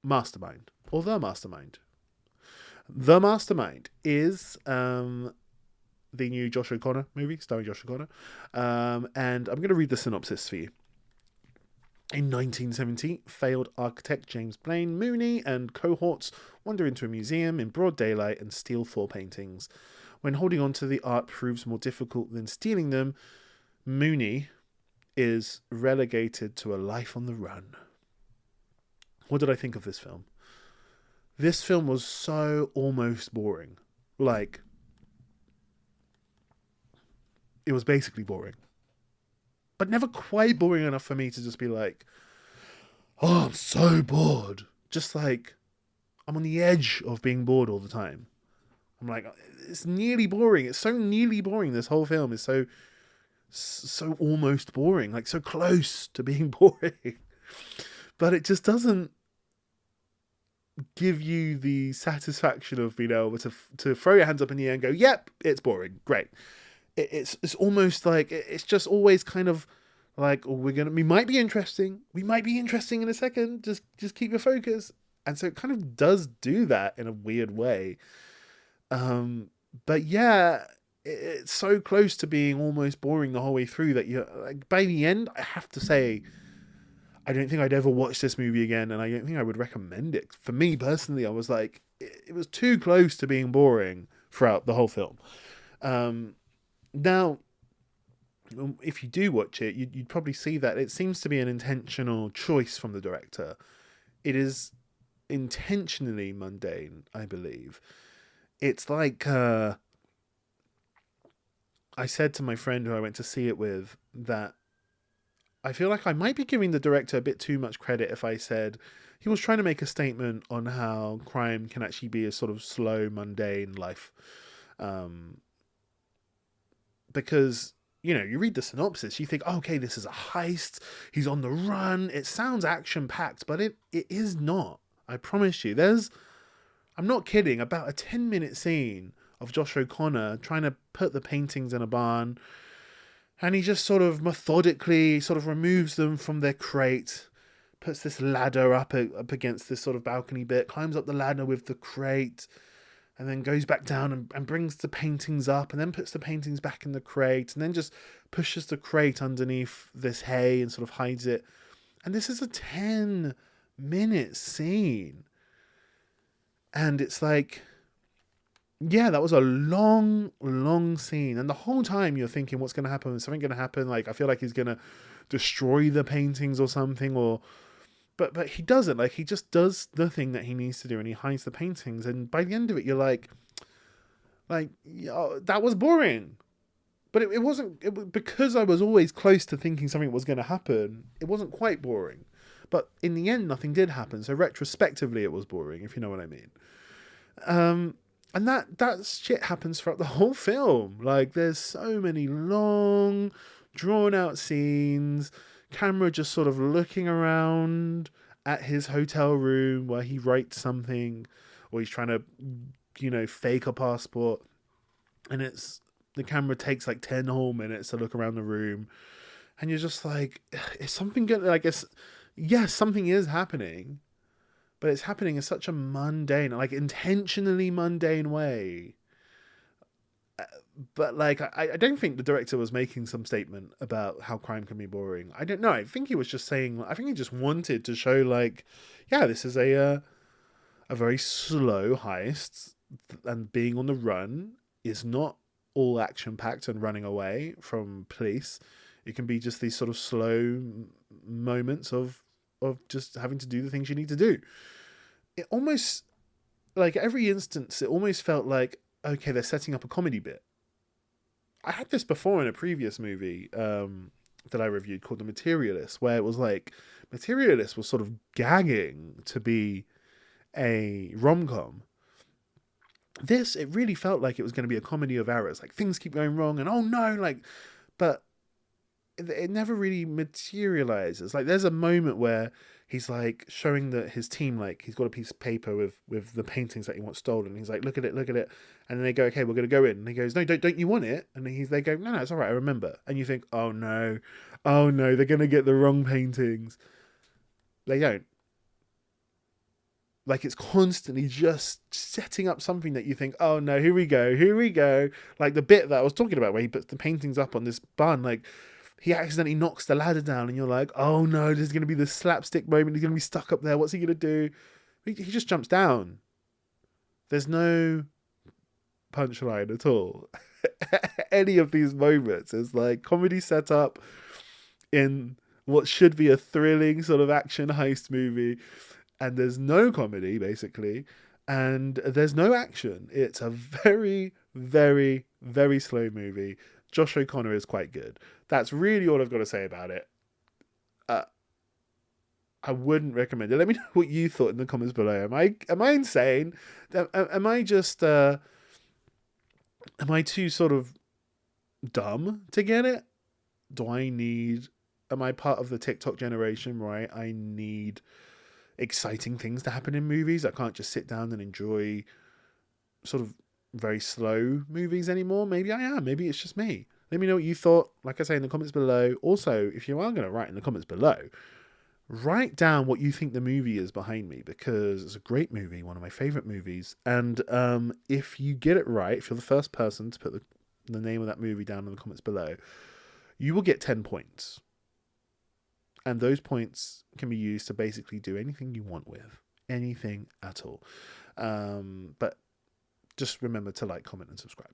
Mastermind, or The Mastermind. The Mastermind is the new Josh O'Connor movie, starring Josh O'Connor. And I'm going to read the synopsis for you. In 1970, failed architect James Blaine Mooney and cohorts wander into a museum in broad daylight and steal 4 paintings. When holding on to the art proves more difficult than stealing them, Mooney is relegated to a life on the run. What did I think of this film? This film was so almost boring. Like, it was basically boring. But never quite boring enough for me to just be like, oh, I'm so bored. Just like, I'm on the edge of being bored all the time. I'm like, it's nearly boring. It's so nearly boring. This whole film is so almost boring. Like, so close to being boring. But it just doesn't give you the satisfaction of being able to throw your hands up in the air and go, yep, it's boring. Great. It's almost like it's just always kind of like, oh, we might be interesting in a second, just keep your focus. And so it kind of does do that in a weird way, but yeah, it's so close to being almost boring the whole way through that you're like, by the end, I have to say, I don't think I'd ever watch this movie again, and I don't think I would recommend it. For me personally, I was like, it was too close to being boring throughout the whole film. Now, if you do watch it, you'd probably see that it seems to be an intentional choice from the director. It is intentionally mundane, I believe. It's like, I said to my friend who I went to see it with that I feel like I might be giving the director a bit too much credit if I said he was trying to make a statement on how crime can actually be a sort of slow, mundane life. Because, you know, you read the synopsis, you think, oh, okay, this is a heist, he's on the run, it sounds action-packed, but it is not. I promise you. I'm not kidding, about a 10-minute scene of Josh O'Connor trying to put the paintings in a barn, and he just sort of methodically sort of removes them from their crate, puts this ladder up against this sort of balcony bit, climbs up the ladder with the crate, and then goes back down and brings the paintings up, and then puts the paintings back in the crate, and then just pushes the crate underneath this hay and sort of hides it. And this is a 10-minute scene. And it's like, yeah, that was a long, long scene. And the whole time you're thinking, what's going to happen? Is something going to happen? Like, I feel like he's going to destroy the paintings or something, or... But he doesn't. Like, he just does the thing that he needs to do, and he hides the paintings. And by the end of it, you're like, that was boring. But it wasn't, because I was always close to thinking something was going to happen, it wasn't quite boring. But in the end, nothing did happen. So retrospectively, it was boring, if you know what I mean. And that shit happens throughout the whole film. Like, there's so many long, drawn-out scenes, camera just sort of looking around at his hotel room where he writes something, or he's trying to, you know, fake a passport, and the camera takes like 10 whole minutes to look around the room, and you're just like, is something good? Like, yes, something is happening, but it's happening in such a mundane, like intentionally mundane way. But like, I don't think the director was making some statement about how crime can be boring. I don't know. I think he was just saying, I think he just wanted to show like, yeah, this is a very slow heist, and being on the run is not all action packed and running away from police. It can be just these sort of slow moments of just having to do the things you need to do. It almost, like, every instance, it almost felt like, okay, they're setting up a comedy bit. I had this before in a previous movie that I reviewed called The Materialist, where it was like, Materialist was sort of gagging to be a rom-com. This, it really felt like it was going to be a comedy of errors. Like, things keep going wrong, and oh no, like, but it never really materializes. Like, there's a moment where he's like showing his team, like, he's got a piece of paper with the paintings that he wants stolen. He's like, look at it. And then they go, okay, we're going to go in. And he goes, no, don't you want it? And they go, no, it's all right, I remember. And you think, oh no, they're going to get the wrong paintings. They don't. Like it's constantly just setting up something that you think, oh no, here we go. Like the bit that I was talking about where he puts the paintings up on this bun, like he accidentally knocks the ladder down and you're like, oh no, there's going to be this slapstick moment. He's going to be stuck up there. What's he going to do? He just jumps down. There's no punchline at all. Any of these moments is like comedy set up in what should be a thrilling sort of action heist movie, and there's no comedy basically, and there's no action. It's a very, very, very slow movie. Josh O'Connor is quite good. That's really all I've got to say about it. I wouldn't recommend it. Let me know what you thought in the comments below. Am I insane? Am I just am I too sort of dumb to get it? Am I part of the TikTok generation, right? I need exciting things to happen in movies. I can't just sit down and enjoy sort of very slow movies anymore. Maybe I am. Maybe it's just me. Let me know what you thought, like I say, in the comments below. Also, if you are going to write in the comments below, write down what you think the movie is behind me, because it's a great movie, one of my favorite movies. And if you get it right, if you're the first person to put the name of that movie down in the comments below, you will get 10 points. And those points can be used to basically do anything you want with. Anything at all. But just remember to like, comment, and subscribe.